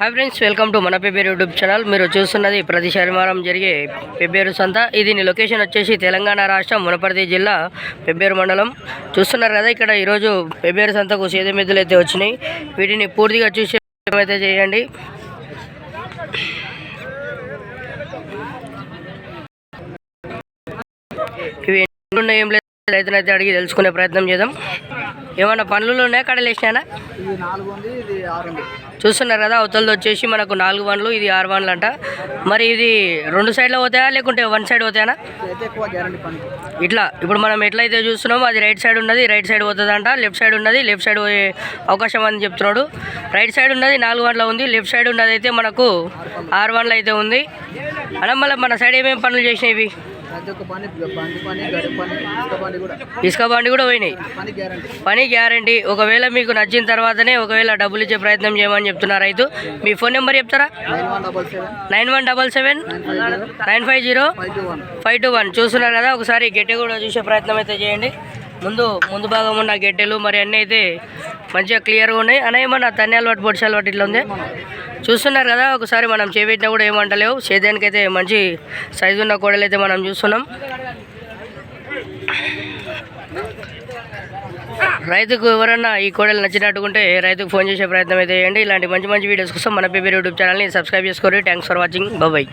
Hi friends, welcome to మన Pebbair YouTube channel. మీరు చూస్తున్నది ప్రతి శనివారం జరిగే పెబ్బేరు సంత. దీని లొకేషన్ వచ్చేసి తెలంగాణ రాష్ట్రం వనపర్తి జిల్లా పెబ్బేరు మండలం. చూస్తున్నారు కదా, ఇక్కడ ఈరోజు పెబ్బేరు సంతకు సేద్యం ఎద్దులు అయితే వచ్చినాయి. వీటిని పూర్తిగా చూసి అయితే చేయండి. ఇవి ఏం లేదు, రైతునైతే అడిగి తెలుసుకునే ప్రయత్నం చేద్దాం. ఏమన్నా పనులు ఉన్నాయా, కడలు వేసినా? చూస్తున్నారు కదా, అవతలది వచ్చేసి మనకు 4 వన్లు, ఇది 6 వన్లు అంట. మరి ఇది 2 సైడ్లో పోతాయా లేకుంటే 1 సైడ్ పోతాయనా? ఇట్లా ఇప్పుడు మనం ఎట్లయితే చూస్తున్నామో అది రైట్ సైడ్ ఉన్నది, రైట్ సైడ్ పోతుందంట. లెఫ్ట్ సైడ్ ఉన్నది, లెఫ్ట్ సైడ్ పోయే అవకాశం అని చెప్తున్నాడు. రైట్ సైడ్ ఉన్నది 4 వన్లో ఉంది, లెఫ్ట్ సైడ్ ఉన్నది అయితే మనకు 6 వన్లు అయితే ఉంది. అలా మళ్ళీ మన సైడ్ ఏమేమి పనులు చేసినాయి? ఇసుక బండి కూడా పోయినాయి. పని గ్యారంటీ. ఒకవేళ మీకు నచ్చిన తర్వాతనే ఒకవేళ డబ్బులు ఇచ్చే ప్రయత్నం చేయమని చెప్తున్నారు రైతు. మీ ఫోన్ నెంబర్ చెప్తారా? 9177950521. చూస్తున్నారు కదా, ఒకసారి గెట్టె కూడా చూసే ప్రయత్నం అయితే చేయండి. ముందు భాగం ఉన్న గెట్టెలు మరి అన్నీ అయితే మంచిగా క్లియర్గా ఉన్నాయి. అన్న ఏమన్నా తన్యాలు పట్టు పొడిచాలు పట్టు ఇట్లా ఉంది. చూస్తున్నారు కదా, ఒకసారి మనం చేపెట్టినా కూడా ఏమంటలేవు. సేద్యానికి అయితే మంచి సైజు ఉన్న కోడలు అయితే మనం చూస్తున్నాం. రైతుకు ఎవరన్నా ఈ కోడలు నచ్చినట్టుకుంటే రైతుకు ఫోన్ చేసే ప్రయత్నం అయితే చేయండి. ఇలాంటి మంచి వీడియోస్ కోసం మన పెబ్బేరు యూట్యూబ్ ఛానల్ని సబ్స్క్రైబ్ చేసుకోండి. Thanks for watching. బాయ్.